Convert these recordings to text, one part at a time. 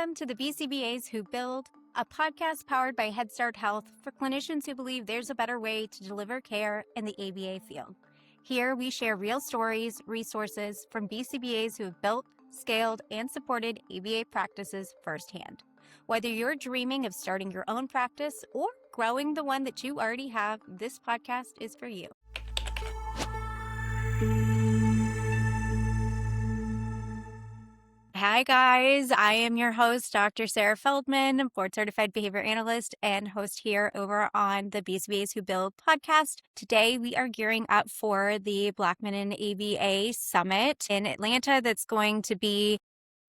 Welcome to the BCBAs Who Build, a podcast powered by Head Start Health for clinicians who believe there's a better way to deliver care in the ABA field. Here we share real stories, resources from BCBAs who have built, scaled, and supported ABA practices firsthand. Whether you're dreaming of starting your own practice or growing the one that you already have, this podcast is for you. Hi, guys. I am your host, Dr. Sara Feldman, board-certified behavior analyst and host here over on the BCBAs Who Build podcast. Today, we are gearing up for the Blackman and ABA Summit in Atlanta that's going to be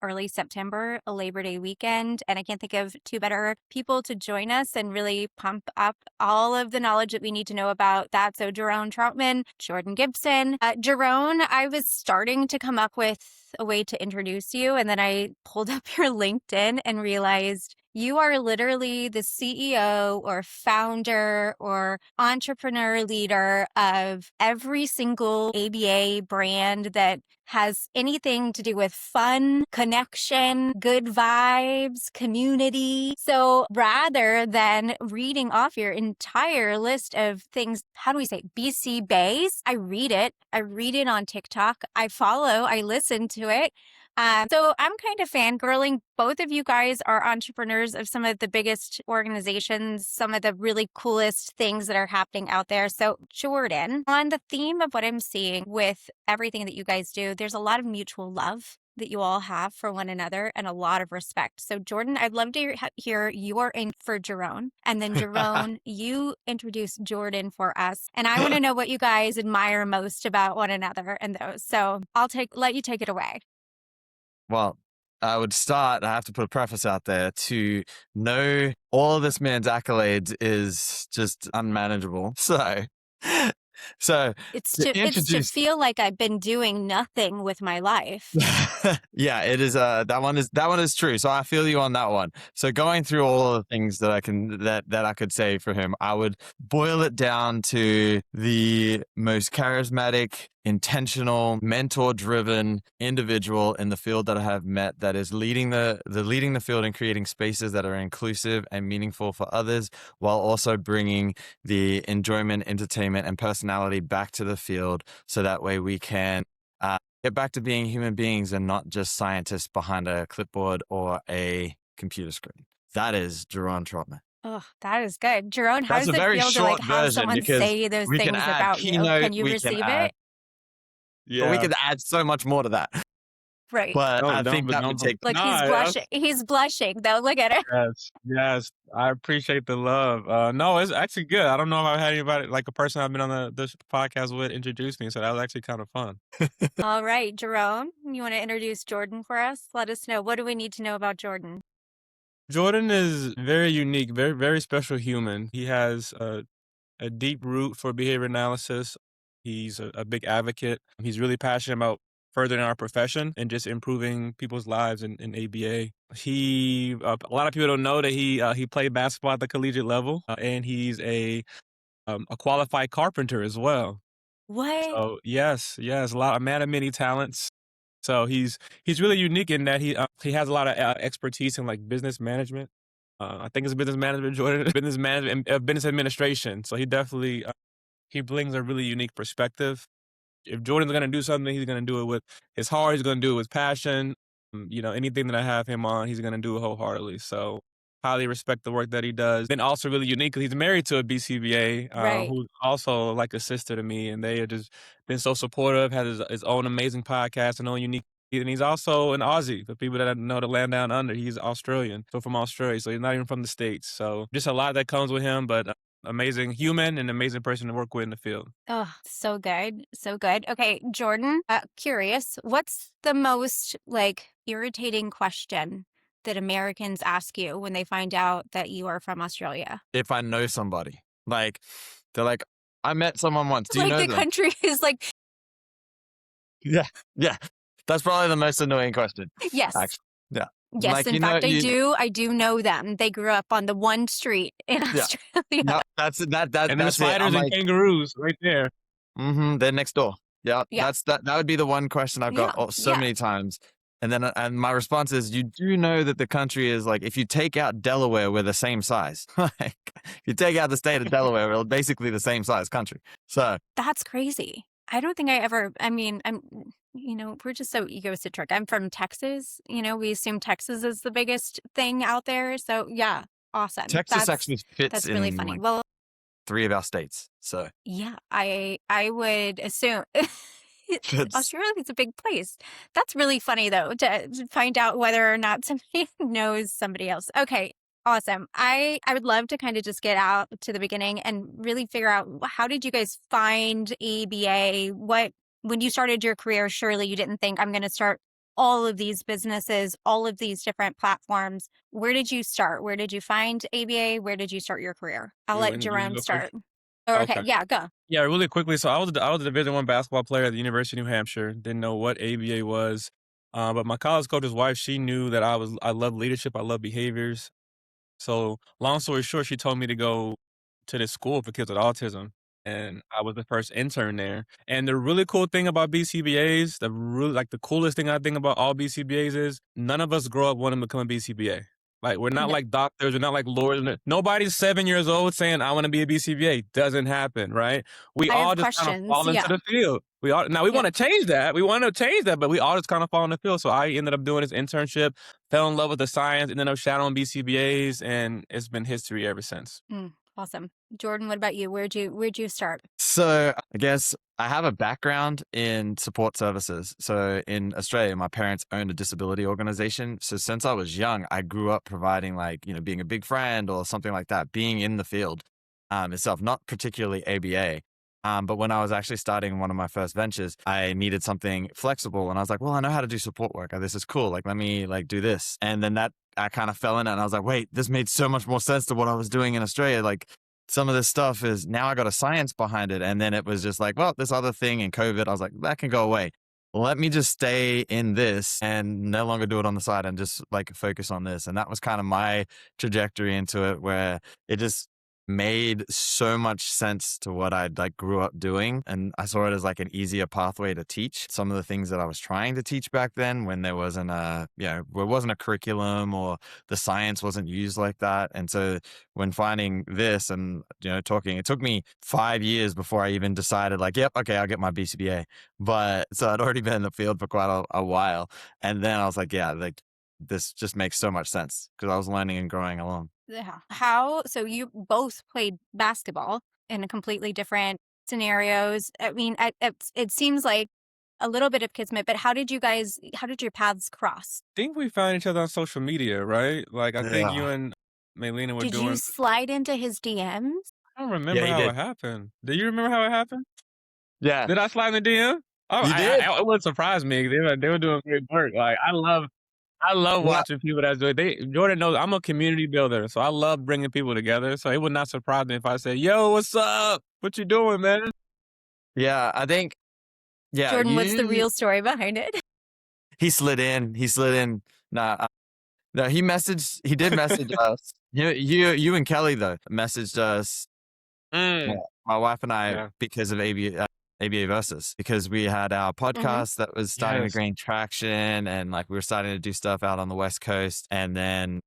early September, a Labor Day weekend. And I can't think of two better people to join us and really pump up all of the knowledge that we need to know about that. So Jeron Trotman, Jordan Gipson. Jeron, I was starting to come up with a way to introduce you. And then I pulled up your LinkedIn and realized you are literally the CEO or founder or entrepreneur leader of every single ABA brand that has anything to do with fun, connection, good vibes, community. So rather than reading off your entire list of things, how do we say BCBAs? I read it on TikTok. I listen to it. So I'm kind of fangirling. Both of you guys are entrepreneurs of some of the biggest organizations, some of the really coolest things that are happening out there. So Jordan, on the theme of what I'm seeing with everything that you guys do, there's a lot of mutual love that you all have for one another and a lot of respect. So Jordan, I'd love to hear your in for Jeron. And then Jeron, you introduce Jordan for us. And I want to know what you guys admire most about one another and those. So let you take it away. Well, I have to put a preface out there to know all of this man's accolades is just unmanageable. So it's to feel like I've been doing nothing with my life. Yeah, it is. That one is true. So I feel you on that one. So going through all of the things that I could say for him, I would boil it down to the most charismatic, intentional, mentor-driven individual in the field that I have met that is leading the field and creating spaces that are inclusive and meaningful for others, while also bringing the enjoyment, entertainment, and personality back to the field, so that way we can get back to being human beings and not just scientists behind a clipboard or a computer screen. That is Jeron Trotman. Oh, that is good. Jeron, how does it feel to have someone say those things about you? Can you receive it? Yeah. But we could add so much more to that. Right. But I think that would take... Look, he's blushing. He's blushing, though. Look at it. Yes. I appreciate the love. No, it's actually good. I don't know if I've had anybody, like a person I've been on this podcast with, introduce me, so that was actually kind of fun. All right, Jeron, you want to introduce Jordan for us? Let us know. What do we need to know about Jordan? Jordan is very unique, very, very special human. He has a deep root for behavior analysis. He's a big advocate. He's really passionate about furthering our profession and just improving people's lives in ABA. A lot of people don't know that he played basketball at the collegiate level, and he's a qualified carpenter as well. What? So yes, a man of many talents. So he's really unique in that he has a lot of expertise in like business management. I think it's business management, Jordan, business management, business administration. So he definitely he brings a really unique perspective. If Jordan's going to do something, he's going to do it with his heart. He's going to do it with passion. Anything that I have him on, he's going to do it wholeheartedly. So highly respect the work that he does. Been also really unique because he's married to a BCBA right. Who's also like a sister to me. And they have just been so supportive, has his own amazing podcast and own unique. And he's also an Aussie. For people that know the land down under, he's Australian. So from Australia. So he's not even from the States. So just a lot that comes with him, but amazing human and amazing person to work with in the field. Oh, so good. So good. Okay, Jordan, curious, what's the most irritating question that Americans ask you when they find out that you are from Australia? If I know somebody, they're like, I met someone once. Do you know them? The country is like... Yeah. That's probably the most annoying question. Yes. Actually. Yeah. Yes, in fact, I do know them. They grew up on the one street in Australia. No, that's and there's spiders and kangaroos right there. They're next door. Yeah. That would be the one question I've got many times. And then and my response is, you do know that the country is like, if you take out Delaware, we're the same size. Like, if you take out the state of Delaware, we're basically the same size country. So That's crazy. I don't think I ever, I mean, we're just so egocentric. I'm from Texas. We assume Texas is the biggest thing out there. So yeah, awesome. Texas actually fits That's really in funny. like Well, 3 of our states. So yeah, I would assume it's Australia is a big place. That's really funny though to find out whether or not somebody knows somebody else. Okay, awesome. I would love to kind of just get out to the beginning and really figure out how did you guys find ABA? When you started your career, surely you didn't think I'm going to start all of these businesses, all of these different platforms. Where did you start? Where did you find ABA? Where did you start your career? I'll let You Jerome go first. start. Okay, Okay. yeah, go. Yeah, really quickly. So I was a Division One basketball player at the University of New Hampshire. Didn't know what ABA was, but my college coach's wife, she knew that I love leadership. I love behaviors. So long story short, she told me to go to this school for kids with autism, and I was the first intern there. And the really cool thing about BCBAs, the coolest thing I think about all BCBAs is none of us grow up wanting to become a BCBA. Like, we're not No, like doctors, we're not like lawyers. Nobody's 7 years old saying, I want to be a BCBA. Doesn't happen, right? We I have all just kind of questions. fall into Yeah. the field. We Yep. want to change that. We want to change that, but we all just kind of fall in the field. So I ended up doing this internship, fell in love with the science, ended up shadowing BCBAs, and it's been history ever since. Awesome. Jordan, what about you? Where'd you start? So I guess I have a background in support services. So in Australia, my parents owned a disability organization. So since I was young, I grew up providing being a big friend or something like that, being in the field itself, not particularly ABA. But when I was actually starting one of my first ventures, I needed something flexible. And I was like, well, I know how to do support work. This is cool. Like, let me do this. And then I kind of fell in it and I was like, wait, this made so much more sense to what I was doing in Australia. Like, some of this stuff is now I got a science behind it. And then it was just like, well, this other thing in COVID, I was like, that can go away. Let me just stay in this and no longer do it on the side and just focus on this. And that was kind of my trajectory into it, where it just made so much sense to what I grew up doing. And I saw it as an easier pathway to teach some of the things that I was trying to teach back then, when there wasn't there wasn't a curriculum or the science wasn't used like that. And so when finding this and, talking, it took me 5 years before I even decided yep, okay, I'll get my BCBA. But so I'd already been in the field for quite a while. And then I was like, yeah, this just makes so much sense because I was learning and growing along. Yeah. So you both played basketball in a completely different scenarios. I mean, it seems like a little bit of kismet, but how did your paths cross? I think we found each other on social media, right? Like, I think you Yeah. and Maylena were Did you doing. slide into his DMs? I don't Yeah, remember he how did. it happened. Do you remember how it happened? Yeah, Did I slide in the DM? Oh, you did. it wouldn't surprise me. They were doing great work. Like, I love Yeah. watching people that's doing. Jordan knows I'm a community builder, so I love bringing people together. So it would not surprise me if I say, "Yo, what's up? What you doing, man?" Yeah, I think, yeah, Jordan, what's the real story behind it? he slid in. Nah, no, he did message us. You and Kelly, though, messaged us, Mm, my wife and I, yeah. because of ABA Versus, because we had our podcast that was starting to Yes. gain traction, and we were starting to do stuff out on the West Coast. And then,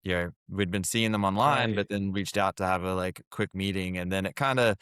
we'd been seeing them online, Right. but then reached out to have a quick meeting. And then it kind of,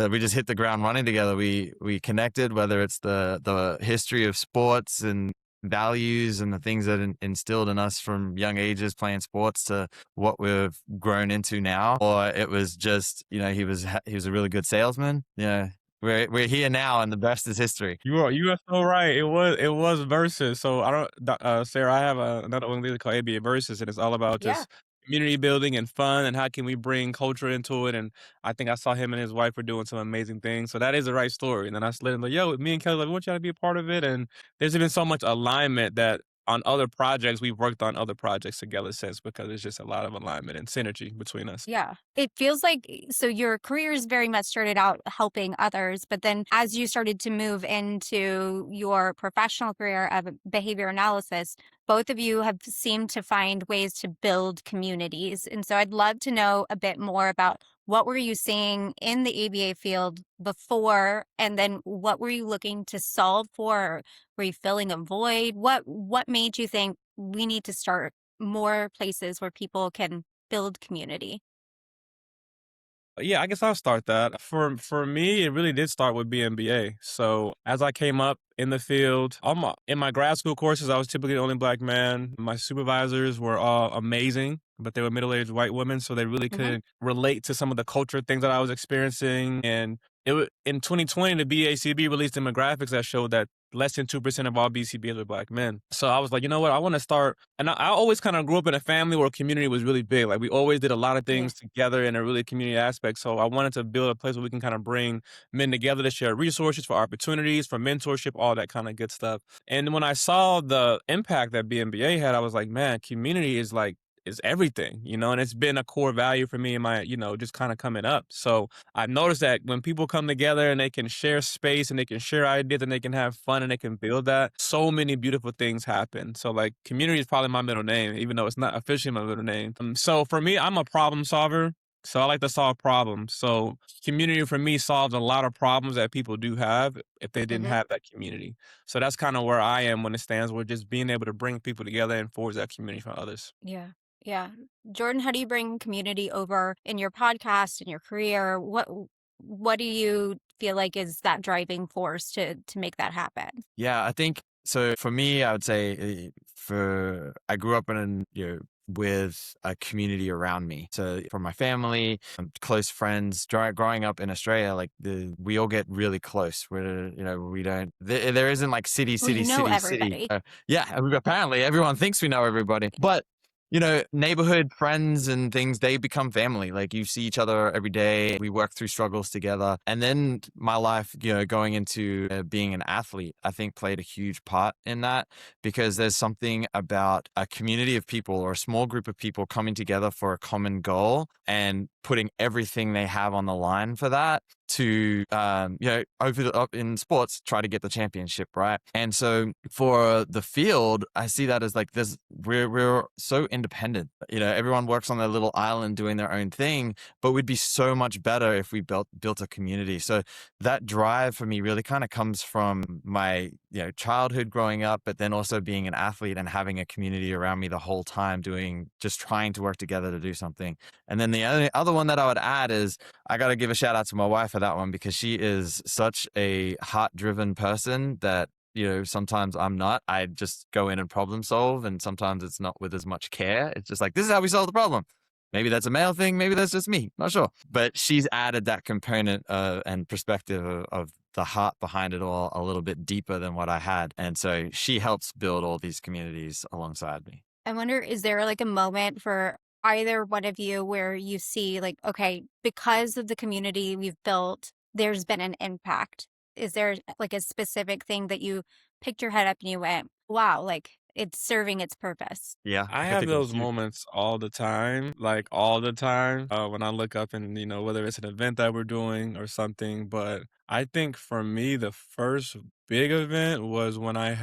we just hit the ground running together. We connected, whether it's the history of sports and values and the things that instilled in us from young ages playing sports to what we've grown into now, or it was just, he was a really good salesman. Yeah. We're here now, and the best is history. You are so right. It was versus. So I don't, Sarah. I have another one called ABA Versus, and it's all about Yeah. just community building and fun, and how can we bring culture into it. And I think I saw him and his wife were doing some amazing things. So that is the right story. And then I slid in yo, me and Kelly, we want y'all to be a part of it. And there's been so much alignment that on other projects we've worked on other projects together since, because there's just a lot of alignment and synergy between us. Yeah. It feels like so your careers very much started out helping others, but then as you started to move into your professional career of behavior analysis, both of you have seemed to find ways to build communities. And so I'd love to know a bit more about what were you seeing in the ABA field before, and then what were you looking to solve for? Were you filling a void? What made you think we need to start more places where people can build community? Yeah, I guess I'll start that. For me, it really did start with BMBA. So as I came up in the field, in my grad school courses, I was typically the only black man. My supervisors were all amazing, but they were middle-aged white women, so they really Hmm. couldn't relate to some of the culture things that I was experiencing. And in 2020, the BACB released demographics that showed that less than 2% of all BCBAs are black men. So I was like, you know what? I want to start. And I always kind of grew up in a family where community was really big. Like we always did a lot of Yeah. things together in a really community aspect. So I wanted to build a place where we can kind of bring men together to share resources for opportunities, for mentorship, all that kind of good stuff. And when I saw the impact that BMBA had, I was like, man, community is everything, and it's been a core value for me in my, just kind of coming up. So I've noticed that when people come together and they can share space and they can share ideas and they can have fun and they can build that, so many beautiful things happen. So like community is probably my middle name, even though it's not officially my middle name. So for me, I'm a problem solver. So I like to solve problems. So community for me solves a lot of problems that people do have if they didn't Hmm. have that community. So that's kind of where I am when it stands with just being able to bring people together and forge that community for others. Yeah. Yeah. Jordan, how do you bring community over in your podcast, in your career? What do you feel like is that driving force to make that happen? Yeah, I think so. For me, I would say I grew up with a community around me. So for my family, close friends, growing up in Australia, like we all get really close. We don't. There isn't like city, Well, city, you know city, city. everybody. Yeah, apparently everyone thinks we know everybody, but neighborhood friends and things, they become family. Like you see each other every day. We work through struggles together. And then my life, going into being an athlete, I think played a huge part in that, because there's something about a community of people or a small group of people coming together for a common goal and putting everything they have on the line for that to, up in sports, try to get the championship, right? And so for the field, I see that as like we're so independent. Everyone works on their little island doing their own thing, but we'd be so much better if we built a community. So that drive for me really kind of comes from my childhood growing up, but then also being an athlete and having a community around me the whole time, just trying to work together to do something. And then the other one that I would add is I got to give a shout out to my wife for that one, because she is such a heart-driven person that sometimes I'm not. I just go in and problem solve, and sometimes it's not with as much care. It's just like, this is how we solve the problem. Maybe that's a male thing. Maybe that's just me. Not sure. But she's added that component and perspective of the heart behind it all a little bit deeper than what I had. And so she helps build all these communities alongside me. I wonder, is there like a moment for either one of you where you see like, okay, because of the community we've built, there's been an impact? Is there like a specific thing that you picked your head up and you went, wow, like it's serving its purpose? Yeah, I I can have think of a those few. moments all the time, like all the time, when I look up and, whether it's an event that we're doing or something. But I think for me, the first big event was when I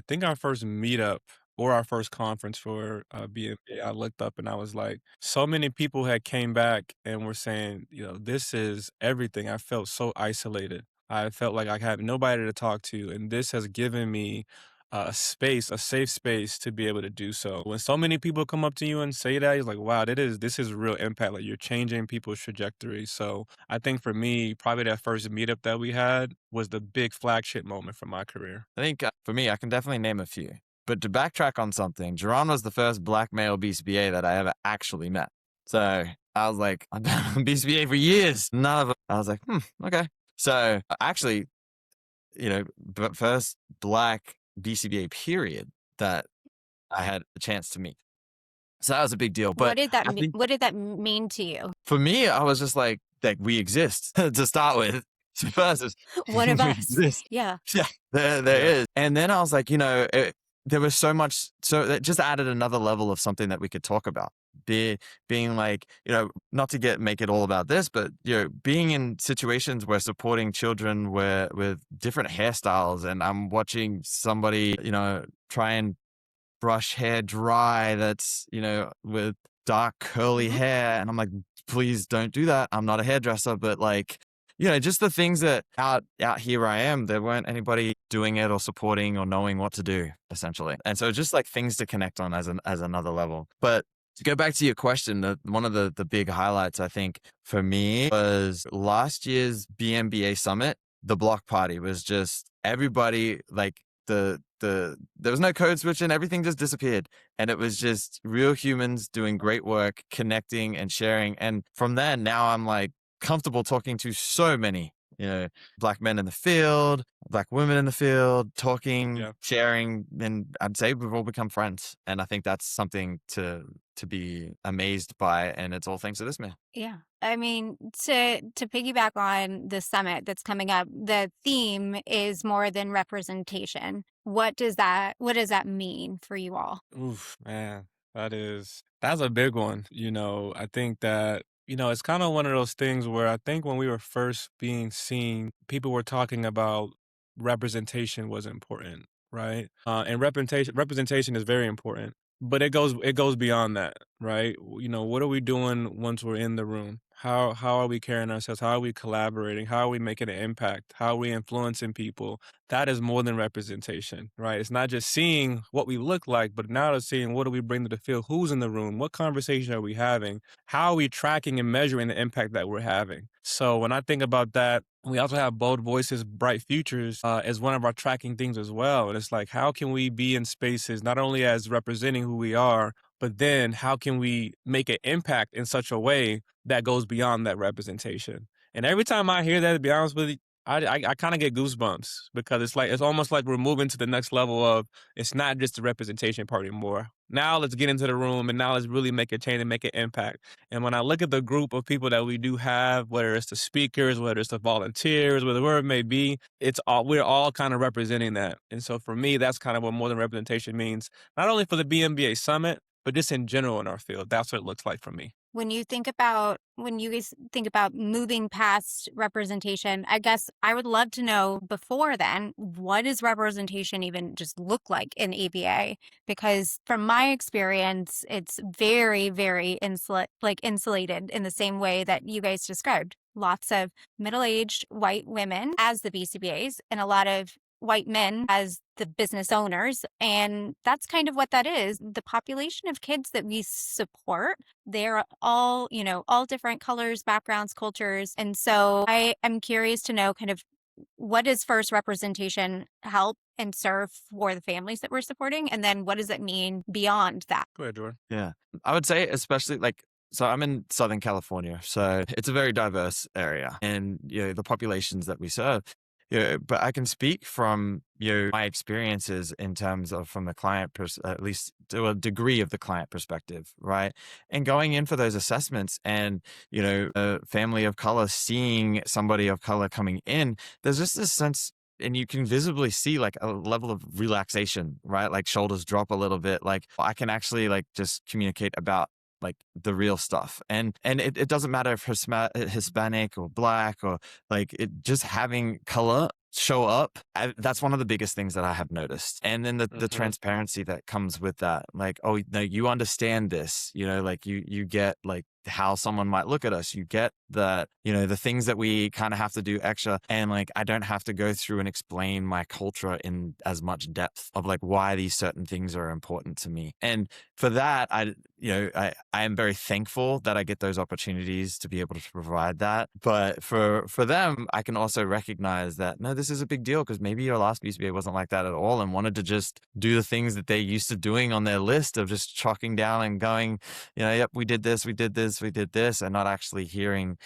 think our first meetup or our first conference for BNP. I looked up and I was like, so many people had came back and were saying, this is everything. I felt so isolated. I felt like I had nobody to talk to. And this has given me a safe space to be able to do so. When so many people come up to you and say that, you're like, wow, this is real impact. Like you're changing people's trajectory. So I think for me, probably that first meetup that we had was the big flagship moment for my career. I think for me, I can definitely name a few. But to backtrack on something, Jeron was the first black male BCBA that I ever actually met. So I was like, I've been on BCBA for years. None of them. I was like, okay. So actually, first black BCBA period that I had a chance to meet. So that was a big deal. But I think What did that mean to you? for me, I was just like we exist to start with. So first, One of we us. exist. Yeah. Yeah, there Yeah. is. And then I was like, there was so much, so that just added another level of something that we could talk about. Being like, not to make it all about this, but being in situations where supporting children with different hairstyles, and I'm watching somebody, try and brush hair dry that's, with dark curly Hmm. hair, and I'm like, please don't do that. I'm not a hairdresser, but like, just the things that out here I am, there weren't anybody doing it or supporting or knowing what to do, essentially. And so just like things to connect on as another level. But to go back to your question, one of the big highlights, I think, for me was last year's BMBA Summit. The block party was just everybody, like there was no code switching, everything just disappeared. And it was just real humans doing great work, connecting and sharing. And from there, now I'm like comfortable talking to so many, Black men in the field, Black women in the field, talking, Yeah. sharing, and I'd say we've all become friends. And I think that's something to be amazed by, and it's all thanks to this man. Yeah. I mean, to piggyback on the summit that's coming up, the theme is more than representation. What does that mean for you all? Oof, man, that's a big one. I think that, it's kind of one of those things where I think when we were first being seen, people were talking about representation was important, right? And representation is very important, but it goes beyond that, right? What are we doing once we're in the room? How are we carrying ourselves? How are we collaborating? How are we making an impact? How are we influencing people? That is more than representation, right? It's not just seeing what we look like, but now it's seeing what do we bring to the field? Who's in the room? What conversation are we having? How are we tracking and measuring the impact that we're having? So when I think about that, we also have bold voices, bright futures as one of our tracking things as well. And it's like, how can we be in spaces not only as representing who we are, but then how can we make an impact in such a way that goes beyond that representation? And every time I hear that, to be honest with you, I kind of get goosebumps because it's almost like we're moving to the next level of it's not just the representation part anymore. Now let's get into the room and now let's really make a change and make an impact. And when I look at the group of people that we do have, whether it's the speakers, whether it's the volunteers, whatever it may be, we're all kind of representing that. And so for me, that's kind of what more than representation means, not only for the BMBA Summit, but just in general in our field. That's what it looks like for me. When you guys think about moving past representation, I guess I would love to know before then, what does representation even just look like in ABA? Because from my experience, it's very, very insulated in the same way that you guys described. Lots of middle-aged white women as the BCBAs and a lot of white men as the business owners. And that's kind of what that is. The population of kids that we support, they're all, all different colors, backgrounds, cultures. And so I am curious to know kind of what does first representation help and serve for the families that we're supporting? And then what does it mean beyond that? Go ahead, Jordan. Yeah. I would say especially so I'm in Southern California, so it's a very diverse area, and the populations that we serve. But I can speak from my experiences in terms of from the client, at least to a degree of the client perspective, right? And going in for those assessments, and a family of color, seeing somebody of color coming in, there's just this sense. And you can visibly see like a level of relaxation, right? Like shoulders drop a little bit. Like I can actually like just communicate about like the real stuff. And it doesn't matter if Hispanic or Black or like it, just having color show up. That's one of the biggest things that I have noticed. And then the transparency that comes with that, like, oh no, you understand this, like you get like how someone might look at us. You get the things that we kind of have to do extra. And like, I don't have to go through and explain my culture in as much depth of like why these certain things are important to me. And for that, I am very thankful that I get those opportunities to be able to provide that. But for them, I can also recognize that, no, this is a big deal because maybe your last BCBA wasn't like that at all and wanted to just do the things that they're used to doing on their list of just chalking down and going, yep, we did this, and not actually hearing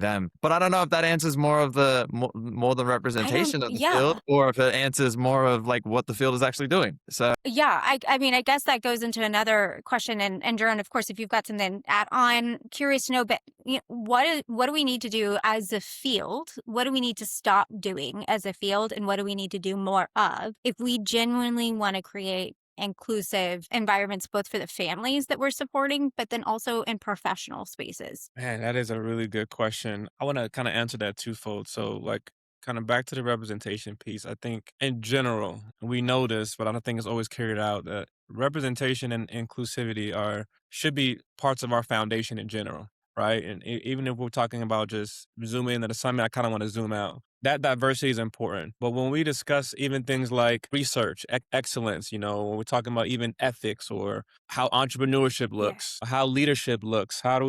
them. But I don't know if that answers more of the more the representation of the field, or if it answers more of like what the field is actually doing. So yeah, I mean, I guess that goes into another question. And Jeron, of course, if you've got something to add on, curious to know, but what do we need to do as a field? What do we need to stop doing as a field? And what do we need to do more of if we genuinely want to create inclusive environments, both for the families that we're supporting, but then also in professional spaces? Man, that is a really good question. I want to kind of answer that twofold. So, like, kind of back to the representation piece. I think in general, we know this, but I don't think it's always carried out that representation and inclusivity should be parts of our foundation in general. right? And even if we're talking about just zoom in at a summit, I kind of want to zoom out. That diversity is important. But when we discuss even things like research, excellence, when we're talking about even ethics or how entrepreneurship Yeah. looks, how leadership looks, how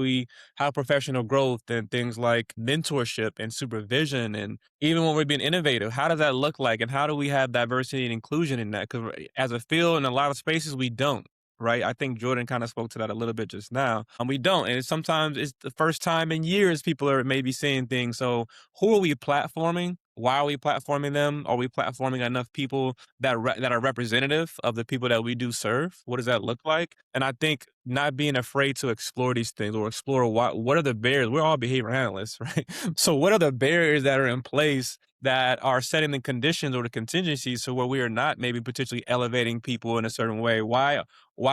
professional growth and things like mentorship and supervision, and even when we're being innovative, how does that look like? And how do we have diversity and inclusion in that? Because as a field, in a lot of spaces, we don't. Right. I think Jordan kind of spoke to that a little bit just now. And we don't. And sometimes it's the first time in years people are maybe saying things. So who are we platforming? Why are we platforming them? Are we platforming enough people that that are representative of the people that we do serve? What does that look like? And I think not being afraid to explore these things or explore what are the barriers. We're all behavior analysts, right? So what are the barriers that are in place that are setting the conditions or the contingencies so where we are not maybe potentially elevating people in a certain way? Why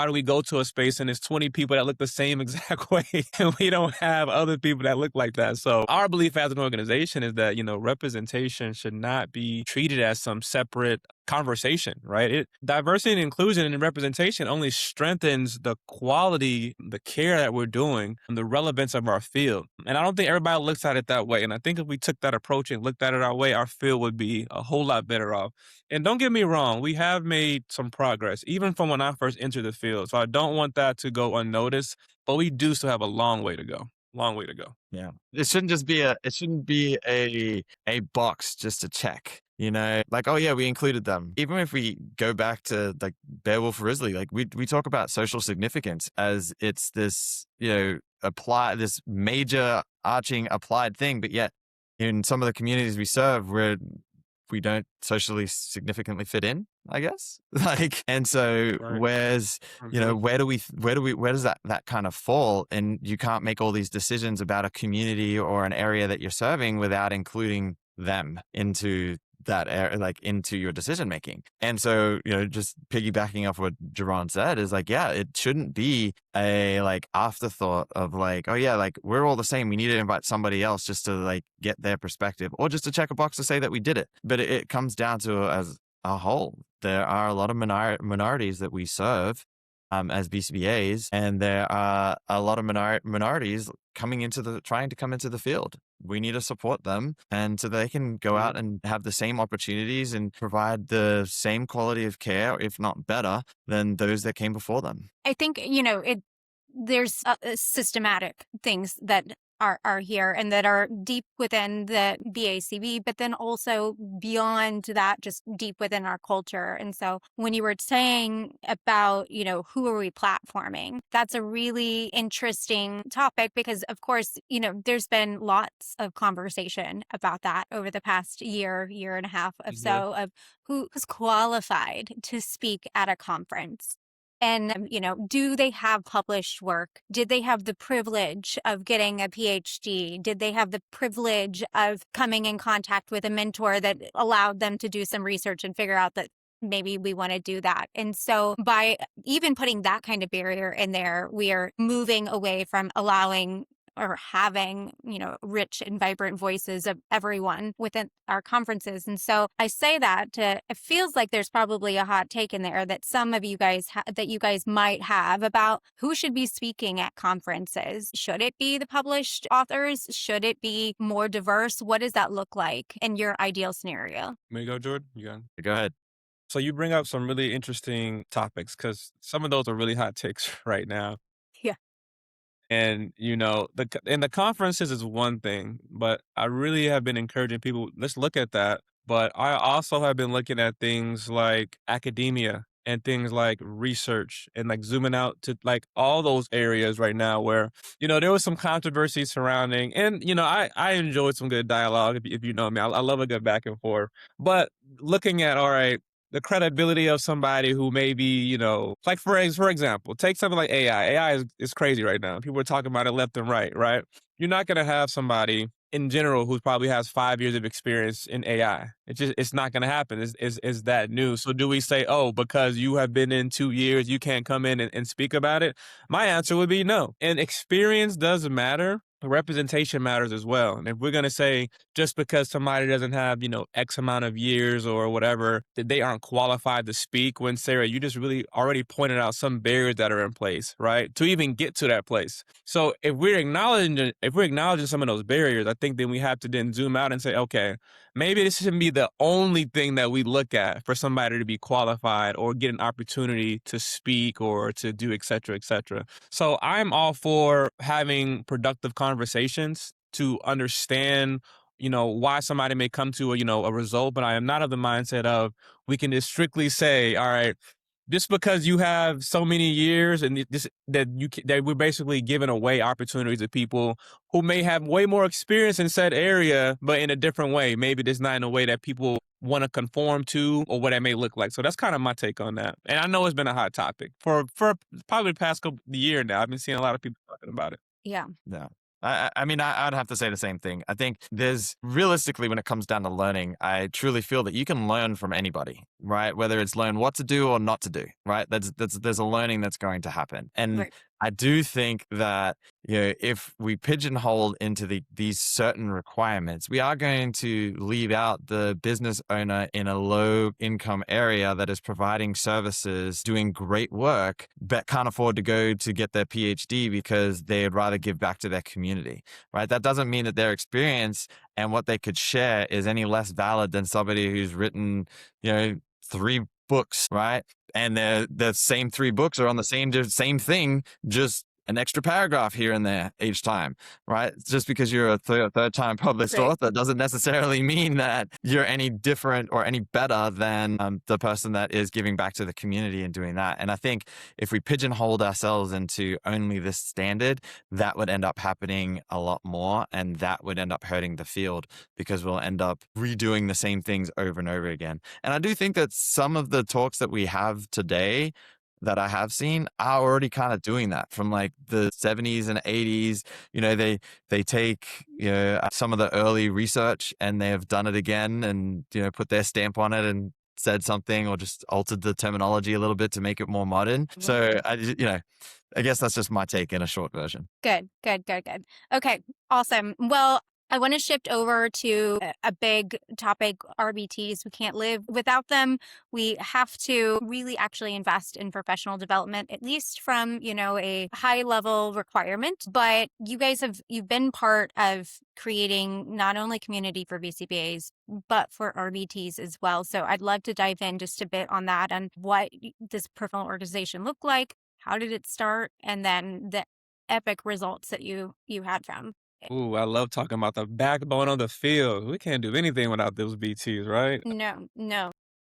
do we go to a space and there's 20 people that look the same exact way and we don't have other people that look like that? So our belief as an organization is that, representation should not be treated as some separate conversation, right? Diversity and inclusion and representation only strengthens the quality, the care that we're doing, and the relevance of our field. And I don't think everybody looks at it that way. And I think if we took that approach and looked at it our way, our field would be a whole lot better off. And don't get me wrong, we have made some progress, even from when I first entered the field. So I don't want that to go unnoticed, but we do still have a long way to go. Long way to go. Yeah. It shouldn't be a box just to check, like, oh yeah, we included them. Even if we go back to like Beowulf Risley, like we talk about social significance as it's this, this major arching applied thing, but yet in some of the communities we serve, we don't socially significantly fit in, I guess. And so Right. where's, where does that kind of fall? And you can't make all these decisions about a community or an area that you're serving without including them into that area, like into your decision making. And so, just piggybacking off what Jeron said is like, yeah, it shouldn't be a like afterthought of like, oh yeah, like we're all the same. We need to invite somebody else just to like get their perspective or just to check a box to say that we did it. But it comes down to as a whole, there are a lot of minorities that we serve as BCBAs, and there are a lot of minorities trying to come into the field. We need to support them, and so they can go out and have the same opportunities and provide the same quality of care, if not better, than those that came before them. I think, there's systematic things that are here and that are deep within the BACB, but then also beyond that, just deep within our culture. And so when you were saying about, who are we platforming, that's a really interesting topic because, of course, there's been lots of conversation about that over the past year and a half of so of who's qualified to speak at a conference. And, do they have published work? Did they have the privilege of getting a PhD? Did they have the privilege of coming in contact with a mentor that allowed them to do some research and figure out that maybe we want to do that? And so by even putting that kind of barrier in there, we are moving away from allowing or having, rich and vibrant voices of everyone within our conferences. And so I say that it feels like there's probably a hot take in there that some of you guys that you guys might have about who should be speaking at conferences. Should it be the published authors? Should it be more diverse? What does that look like in your ideal scenario? May I go, Jordan? You got it. Go ahead. So you bring up some really interesting topics because some of those are really hot takes right now. Yeah. And, the conferences is one thing, but I really have been encouraging people, let's look at that. But I also have been looking at things like academia and things like research and like zooming out to like all those areas right now where, there was some controversy surrounding and, I enjoyed some good dialogue if you know me. I love a good back and forth. But looking at, all right, the credibility of somebody who maybe, like for example, take something like AI. AI is crazy right now. People are talking about it left and right? You're not going to have somebody in general who probably has 5 years of experience in AI. It's not going to happen. It's that new. So do we say, oh, because you have been in 2 years, you can't come in and speak about it? My answer would be no. And experience does matter. representation matters as well. And if we're going to say just because somebody doesn't have, X amount of years or whatever, that they aren't qualified to speak, when Sara, you just really already pointed out some barriers that are in place, right? To even get to that place. So if we're acknowledging some of those barriers, I think then we have to then zoom out and say, okay, maybe this shouldn't be the only thing that we look at for somebody to be qualified or get an opportunity to speak or to do et cetera, et cetera. So I'm all for having productive conversations to understand, why somebody may come to a result, but I am not of the mindset of we can just strictly say, all right, just because you have so many years and that we're basically giving away opportunities to people who may have way more experience in said area, but in a different way. Maybe just not in a way that people want to conform to or what that may look like. So that's kind of my take on that. And I know it's been a hot topic for probably the past couple of years now. I've been seeing a lot of people talking about it. Yeah. Yeah. I mean, I'd have to say the same thing. I think there's realistically, when it comes down to learning, I truly feel that you can learn from anybody, right? Whether it's learn what to do or not to do, right? There's a learning that's going to happen. And Right. I do think that, if we pigeonhole into these certain requirements, we are going to leave out the business owner in a low income area that is providing services, doing great work, but can't afford to go to get their PhD because they'd rather give back to their community, right? That doesn't mean that their experience and what they could share is any less valid than somebody who's written, 3 books, right? And the same 3 books are on the same thing, just an extra paragraph here and there each time, right? Just because you're a third time published Right. author doesn't necessarily mean that you're any different or any better than the person that is giving back to the community and doing that. And I think if we pigeonholed ourselves into only this standard, that would end up happening a lot more, and that would end up hurting the field because we'll end up redoing the same things over and over again. And I do think that some of the talks that we have today that I have seen are already kind of doing that from like the 70s and 80s. They take, some of the early research and they have done it again and, put their stamp on it and said something or just altered the terminology a little bit to make it more modern. So I guess that's just my take in a short version. Good. Okay, awesome. Well, I want to shift over to a big topic, RBTs. We can't live without them. We have to really actually invest in professional development, at least from, a high level requirement. But you guys you've been part of creating not only community for BCBAs, but for RBTs as well. So I'd love to dive in just a bit on that and what this professional organization looked like. How did it start? And then the epic results that you had from. Ooh, I love talking about the backbone of the field. We can't do anything without those BTs, right? No.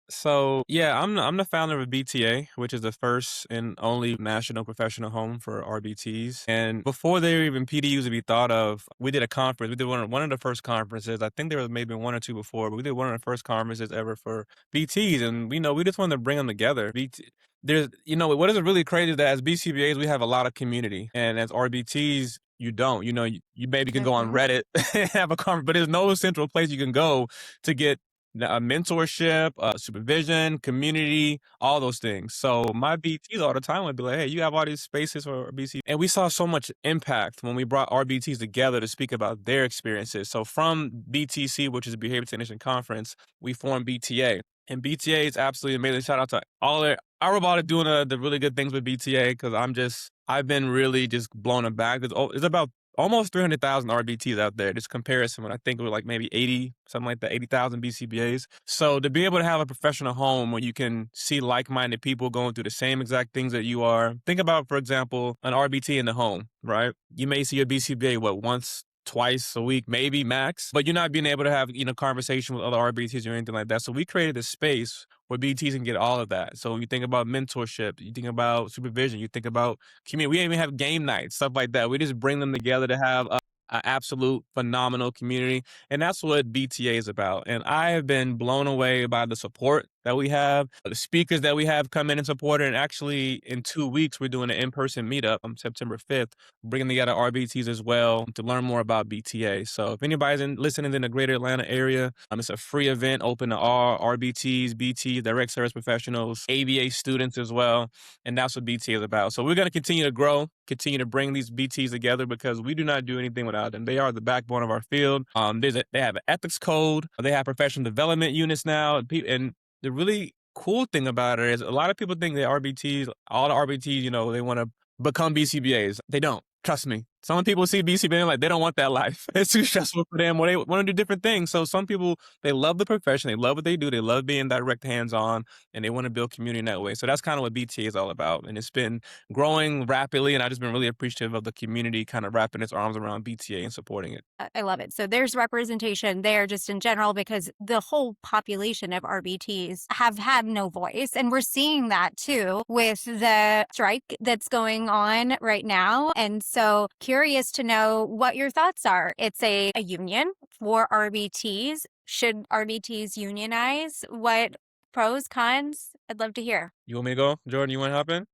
So yeah, I'm the founder of a BTA, which is the first and only national professional home for RBTs. And before they were even PDUs to be thought of, we did a conference. We did one of the first conferences. I think there was maybe 1 or 2 before, but we did one of the first conferences ever for BTs. And we just wanted to bring them together. What is really crazy is that as BCBAs, we have a lot of community, and as RBTs, you don't. You maybe can go on Reddit and have a conference, but there's no central place you can go to get a mentorship, supervision, community, all those things. So my BTs all the time would be like, hey, you have all these spaces for BC. And we saw so much impact when we brought RBTs together to speak about their experiences. So from BTC, which is a Behavior Technician Conference, we formed BTA. And BTA is absolutely amazing. Shout out to all their iRobot doing the really good things with BTA, because I've been really just blown aback. It's about almost 300,000 RBTs out there. This comparison, when I think it was like maybe 80, something like that, 80,000 BCBAs. So to be able to have a professional home where you can see like-minded people going through the same exact things that you are. Think about, for example, an RBT in the home, right? You may see a BCBA, once, twice a week, maybe max, but you're not being able to have, conversation with other RBTs or anything like that. So we created a space where BTs can get all of that. So you think about mentorship, you think about supervision, you think about community. We even have game nights, stuff like that. We just bring them together to have an absolute phenomenal community. And that's what BTA is about. And I have been blown away by the support that we have, the speakers that we have come in and support it. And actually, in 2 weeks, we're doing an in-person meetup on September 5th, bringing together RBTs as well to learn more about BTA. So if anybody's listening in the greater Atlanta area, it's a free event open to all RBTs, BTs, direct service professionals, ABA students as well. And that's what BTA is about. So we're going to continue to grow, continue to bring these BTs together because we do not do anything without them. They are the backbone of our field. They have an ethics code. They have professional development units now. And the really cool thing about it is a lot of people think that RBTs, all the RBTs, they want to become BCBAs. They don't. Trust me. Some people see BCBA like they don't want that life. It's too stressful for them, or they want to do different things. So some people, they love the profession. They love what they do. They love being direct hands-on, and they want to build community in that way. So that's kind of what BTA is all about. And it's been growing rapidly, and I've just been really appreciative of the community kind of wrapping its arms around BTA and supporting it. I love it. So there's representation there just in general because the whole population of RBTs have had no voice. And we're seeing that too with the strike that's going on right now. And so curious to know what your thoughts are. It's a union for RBTs. Should RBTs unionize? What pros, cons? I'd love to hear. You want me to go? Jordan, you want to hop in?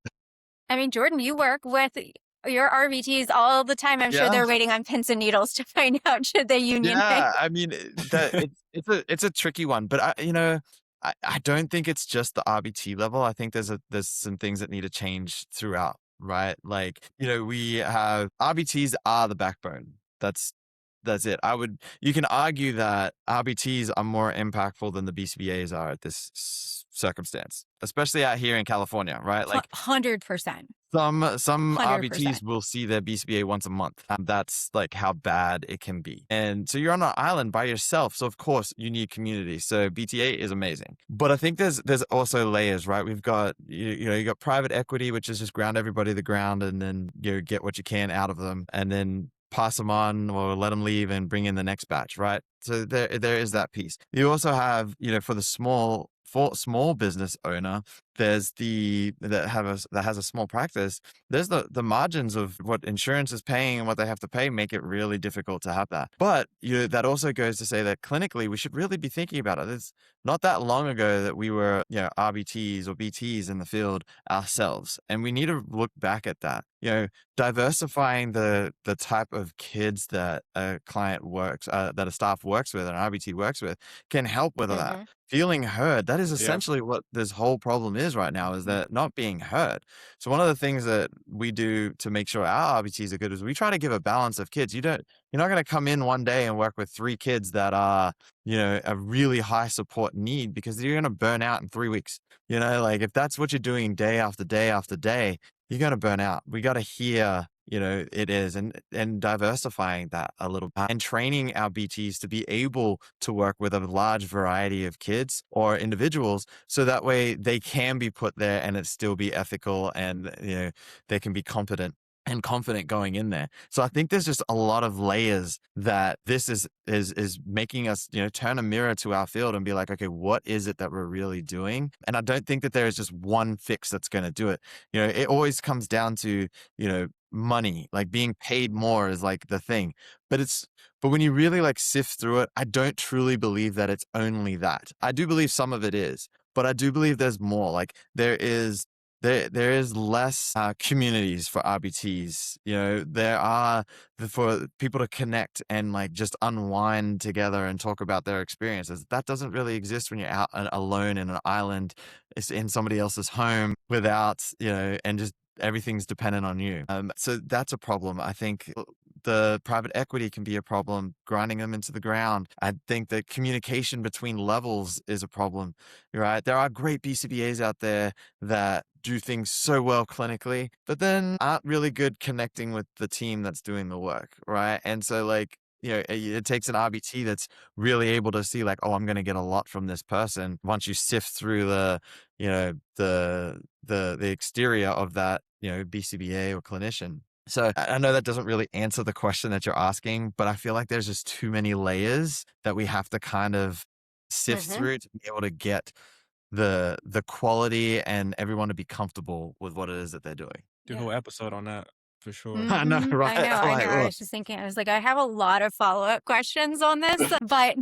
I mean, Jordan, you work with your RBTs all the time. I'm sure they're waiting on pins and needles to find out should they union. Yeah, I mean, it's a tricky one, but I don't think it's just the RBT level. I think there's some things that need to change throughout, right? Like, we have RBTs are the backbone. That's it. You can argue that RBTs are more impactful than the BCBAs are at this circumstance, especially out here in California, right? Like 100%. some 100%. RBTs will see their BCBA once a month. That's like how bad it can be. And so you're on an island by yourself. So of course you need community. So BTA is amazing. But I think there's also layers, right? We've got, you got private equity, which is just ground everybody to the ground and then get what you can out of them and then pass them on or let them leave and bring in the next batch, right? So there is that piece. You also have, for the small business owner, there's that has a small practice. There's the margins of what insurance is paying and what they have to pay make it really difficult to have that. But that also goes to say that clinically we should really be thinking about it. It's not that long ago that we were RBTs or BTs in the field ourselves, and we need to look back at that. Diversifying the type of kids that a client works, that a staff works with, an RBT works with, can help with that. Feeling heard. That is essentially what this whole problem is right now, is that not being heard. So one of the things that we do to make sure our RBTs are good is we try to give a balance of kids. You're not going to come in one day and work with 3 kids that are, a really high support need, because you're going to burn out in 3 weeks. Like if that's what you're doing day after day after day, you're going to burn out. We got to hear, it is, and diversifying that a little bit and training our BTs to be able to work with a large variety of kids or individuals, so that way they can be put there and it still be ethical and, they can be competent and confident going in there. So I think there's just a lot of layers that this is making us, turn a mirror to our field and be like, okay, what is it that we're really doing? And I don't think that there is just one fix that's going to do it. It always comes down to, money, like being paid more is like the thing. But when you really like sift through it, I don't truly believe that it's only that. I do believe some of it is, but I do believe there's more. Like there is less communities for RBTs. There are for people to connect and like just unwind together and talk about their experiences. That doesn't really exist when you're out alone in an island, it's in somebody else's home without, and just everything's dependent on you. So that's a problem. I think the private equity can be a problem, grinding them into the ground. I think the communication between levels is a problem, right? There are great BCBAs out there that do things so well clinically, but then aren't really good connecting with the team that's doing the work, right? And so like, it takes an RBT that's really able to see like, oh, I'm going to get a lot from this person. Once you sift through the exterior of that, BCBA or clinician. So I know that doesn't really answer the question that you're asking, but I feel like there's just too many layers that we have to kind of sift through to be able to get the quality and everyone to be comfortable with what it is that they're doing. Do a whole episode on that. For sure. I know, right? I know. I was just thinking, I was like, I have a lot of follow-up questions on this, but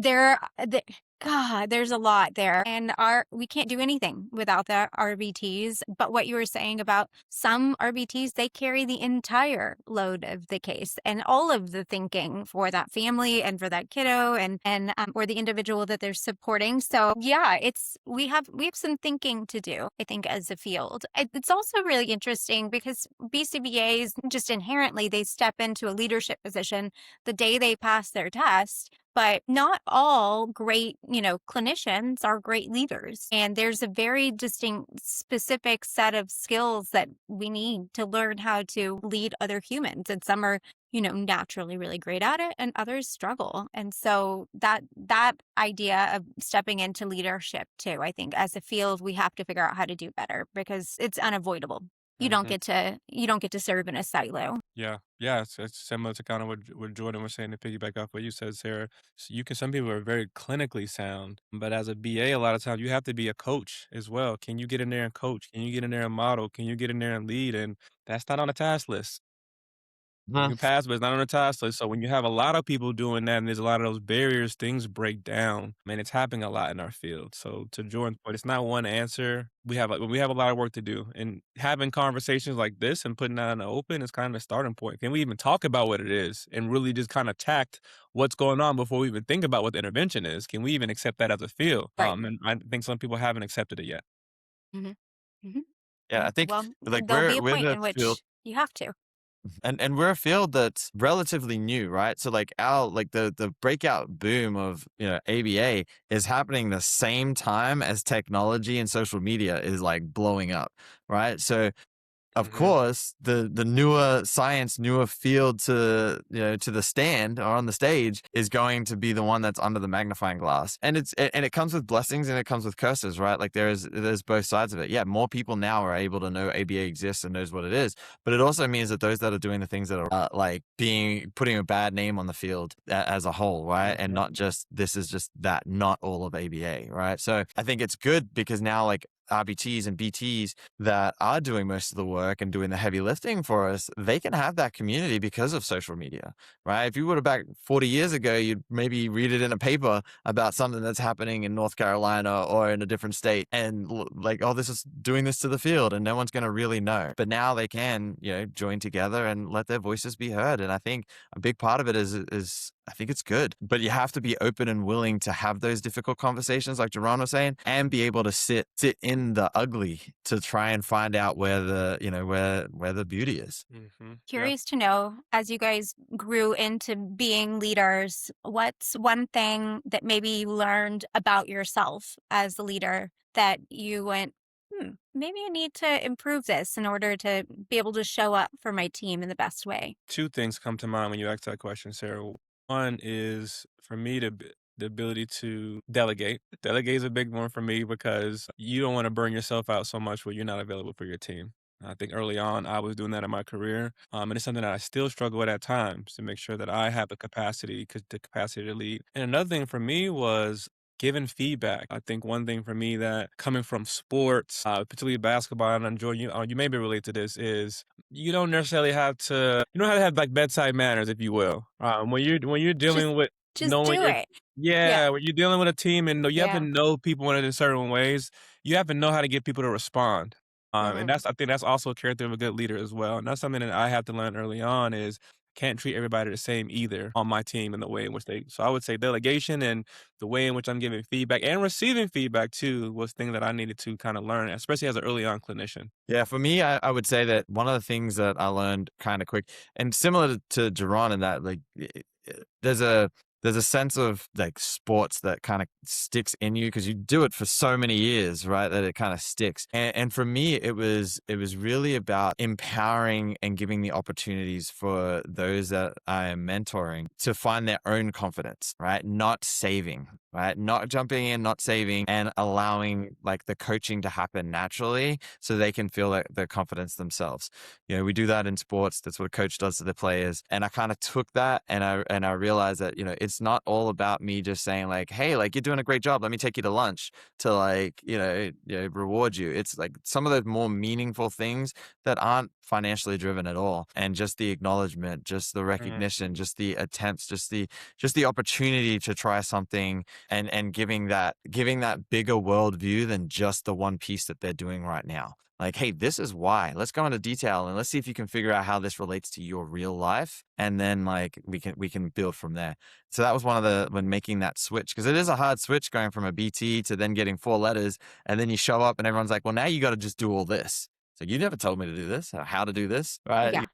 God, there's a lot there. And we can't do anything without the RBTs. But what you were saying about some RBTs, they carry the entire load of the case and all of the thinking for that family and for that kiddo and or the individual that they're supporting. So yeah, we have some thinking to do, I think, as a field. It's also really interesting because BCBAs just inherently they step into a leadership position the day they pass their test. But not all great, clinicians are great leaders. And there's a very distinct, specific set of skills that we need to learn how to lead other humans. And some are, naturally really great at it and others struggle. And so that idea of stepping into leadership too, I think as a field, we have to figure out how to do better because it's unavoidable. You don't get to serve in a silo. Yeah, yeah, it's similar to kind of what Jordan was saying to piggyback off what you said, Sarah. Some people are very clinically sound, but as a BA, a lot of times you have to be a coach as well. Can you get in there and coach? Can you get in there and model? Can you get in there and lead? And that's not on the task list. You can pass, but it's not on the task list. So when you have a lot of people doing that and there's a lot of those barriers, things break down. Man, it's happening a lot in our field. So to Jordan's point, it's not one answer. We have a lot of work to do. And having conversations like this and putting that in the open is kind of a starting point. Can we even talk about what it is and really just kind of tact what's going on before we even think about what the intervention is? Can we even accept that as a field? Right. And I think some people haven't accepted it yet. hmm hmm Yeah, I think Well, like there'll be a we're point the in which field. you have to. And we're a field that's relatively new, right? So like the breakout boom of ABA is happening the same time as technology and social media is like blowing up, right? So of course, the newer science, newer field to to the stand or on the stage is going to be the one that's under the magnifying glass, and it comes with blessings and it comes with curses, right? Like there's both sides of it. Yeah, more people now are able to know ABA exists and knows what it is, but it also means that those that are doing the things that are putting a bad name on the field as a whole, right? And not just this is just that, not all of ABA, right? So I think it's good because now like RBTs and BTs that are doing most of the work and doing the heavy lifting for us, they can have that community because of social media, right? If you were back 40 years ago, you'd maybe read it in a paper about something that's happening in North Carolina or in a different state and like, oh, this is doing this to the field and no one's going to really know. But now they can, join together and let their voices be heard. And I think a big part of it is I think it's good, but you have to be open and willing to have those difficult conversations like Jeron was saying, and be able to sit in the ugly to try and find out where the, where the beauty is. Curious to know, as you guys grew into being leaders, what's one thing that maybe you learned about yourself as a leader that you went, maybe I need to improve this in order to be able to show up for my team in the best way? Two things come to mind when you ask that question, Sarah. One is for me the ability to delegate. Delegate is a big one for me because you don't want to burn yourself out so much where you're not available for your team. I think early on I was doing that in my career, and it's something that I still struggle with at times to make sure that I have the capacity to lead. And another thing for me was giving feedback. I think one thing for me that coming from sports, particularly basketball, and Jordan, you may be related to this, is you don't necessarily have to, you don't have to have like bedside manners, if you will. When you're dealing with Just knowing do your it. yeah, when you're dealing with a team and you have to Yeah. know people in certain ways, you have to know how to get people to respond. And Mhm. I think that's also a character of a good leader as well. And that's something that I had to learn early on is can't treat everybody the same either on my team in the way in which so I would say delegation and the way in which I'm giving feedback and receiving feedback too was things that I needed to kind of learn, especially as an early on clinician. Yeah, for me, I would say that one of the things that I learned kind of quick and similar to Jeron in that, like, there's a there's a sense of like sports that kind of sticks in you because you do it for so many years, right? That it kind of sticks. And for me, it was really about empowering and giving the opportunities for those that I am mentoring to find their own confidence, right? Not saving, right? Not jumping in, not saving, and allowing like the coaching to happen naturally so they can feel like their confidence themselves. We do that in sports. That's what a coach does to the players. And I kind of took that and I realized that, it's not all about me just saying like, hey, like you're doing a great job. Let me take you to lunch to like, reward you. It's like some of those more meaningful things that aren't financially driven at all. And just the acknowledgement, just the recognition, just the attempts, just the opportunity to try something and giving that bigger worldview than just the one piece that they're doing right now. Like, hey, this is why. Let's go into detail and let's see if you can figure out how this relates to your real life, and then like we can build from there. So that was one of when making that switch, because it is a hard switch going from a BT to then getting 4 letters, and then you show up and everyone's like, well, now you got to just do all this. So you never told me to do this, or how to do this, right? Yeah.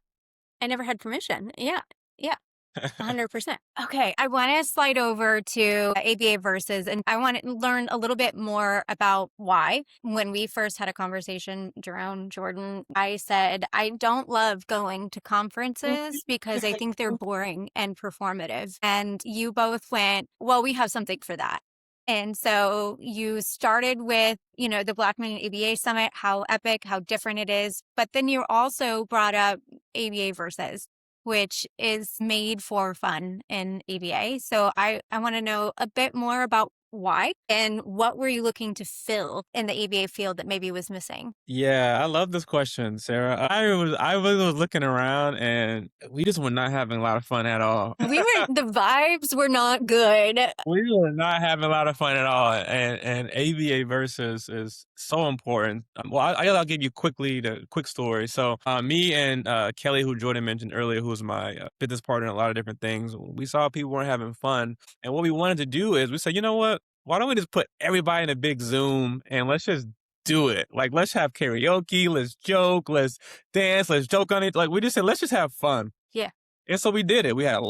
I never had permission. Yeah. Yeah. 100%. Okay, I want to slide over to ABA versus, and I want to learn a little bit more about why. When we first had a conversation, Jeron, Jordan, I said, I don't love going to conferences because I think they're boring and performative. And you both went, well, we have something for that. And so you started with, the Black Men in ABA Summit, how epic, how different it is. But then you also brought up ABA versus, which is made for fun in ABA. So I want to know a bit more about why and what were you looking to fill in the ABA field that maybe was missing? Yeah, I love this question, Sarah. I really was looking around and we just were not having a lot of fun at all. The vibes were not good. We were not having a lot of fun at all. And ABA versus is so important. Well, I'll give you quickly the quick story. So me and Kelly, who Jordan mentioned earlier, who's my business partner in a lot of different things, we saw people weren't having fun. And what we wanted to do is we said, you know what? Why don't we just put everybody in a big Zoom and let's just do it? Like, let's have karaoke, let's joke, let's dance, let's joke on it. Like, we just said, let's just have fun. Yeah. And so we did it. We had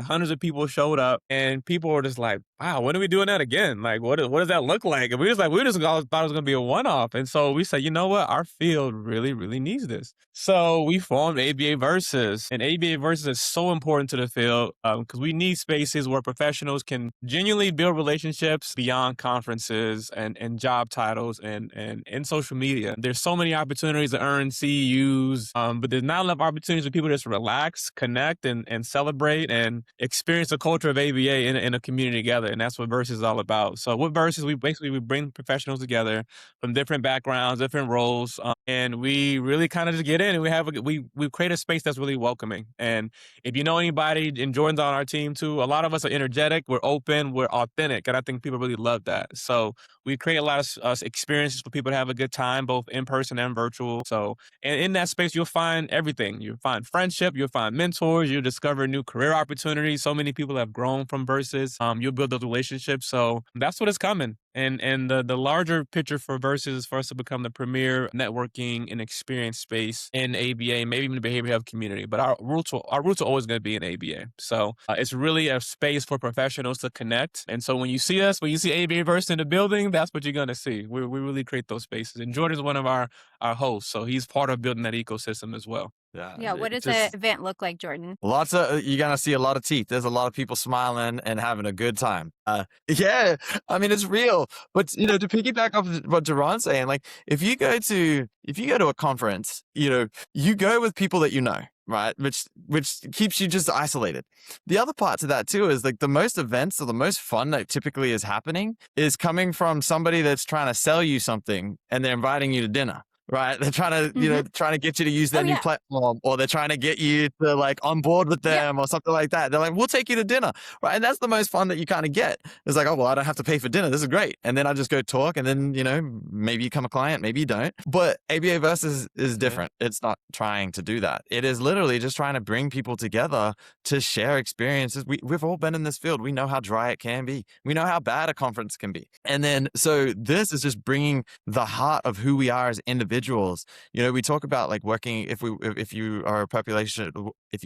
hundreds of people showed up, and people were just like, wow, when are we doing that again? Like, what does that look like? And we just all thought it was going to be a one-off. And so we said, you know what? Our field really, really needs this. So we formed ABA Versus, and ABA Versus is so important to the field because we need spaces where professionals can genuinely build relationships beyond conferences and job titles and social media. There's so many opportunities to earn CEUs, but there's not enough opportunities for people to just relax, connect, and celebrate and experience the culture of ABA in a community together. And that's what Versus is all about. So with Versus, we bring professionals together from different backgrounds, different roles, and we really kind of just get in and we create a space that's really welcoming. And if you know anybody, and Jordan's on our team too, a lot of us are energetic, we're open, we're authentic, and I think people really love that. So we create a lot of experiences for people to have a good time, both in person and virtual. So, and in that space, you'll find everything. You'll find friendship, you'll find mentors, you'll discover new career opportunities. So many people have grown from Versus. You'll build those relationships. So that's what is coming. And the larger picture for Versus is for us to become the premier networking and experience space in ABA, maybe even the behavioral health community. But our roots are always going to be in ABA. So it's really a space for professionals to connect. And so when you see ABA Versus in the building, that's what you're going to see. We really create those spaces. And Jordan's one of our hosts, so he's part of building that ecosystem as well. Yeah. What does the event look like, Jordan? You're going to see a lot of teeth. There's a lot of people smiling and having a good time. Yeah, I mean, it's real. But, to piggyback off what Jeron's saying, like if you go to a conference, you go with people that you know, right? Which keeps you just isolated. The other part to that too is like the most events or the most fun that typically is happening is coming from somebody that's trying to sell you something and they're inviting you to dinner. Right. They're trying to get you to use their new platform, or they're trying to get you to like on board with them or something like that. They're like, we'll take you to dinner. Right. And that's the most fun that you kind of get. It's like, oh, well, I don't have to pay for dinner. This is great. And then I just go talk and then, maybe you become a client, maybe you don't. But ABA Versus is different. It's not trying to do that. It is literally just trying to bring people together to share experiences. We've all been in this field. We know how dry it can be. We know how bad a conference can be. And then, so this is just bringing the heart of who we are as individuals. We talk about like working, if you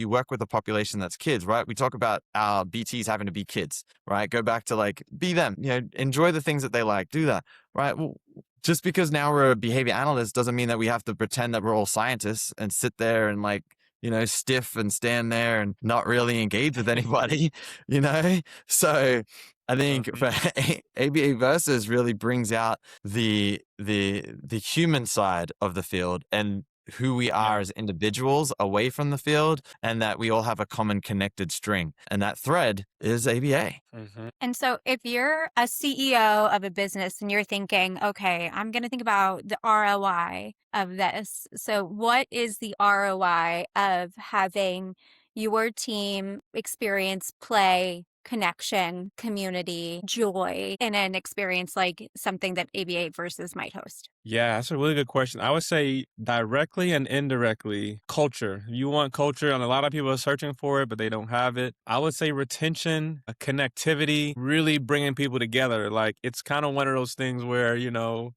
work with a population that's kids, right? We talk about our BTs having to be kids, right? Go back to like, be them, enjoy the things that they like, do that, right? Well, just because now we're a behavior analyst doesn't mean that we have to pretend that we're all scientists and sit there and like, stiff and stand there and not really engage with anybody, So I think for ABA Versus really brings out the human side of the field and who we are as individuals away from the field, and that we all have a common connected string. And that thread is ABA. Mm-hmm. And so if you're a CEO of a business and you're thinking, okay, I'm going to think about the ROI of this. So what is the ROI of having your team experience play connection, community, joy in an experience like something that ABA Versus might host? Yeah, that's a really good question. I would say directly and indirectly, culture. You want culture, and a lot of people are searching for it, but they don't have it. I would say retention, connectivity, really bringing people together. Like, it's kind of one of those things where,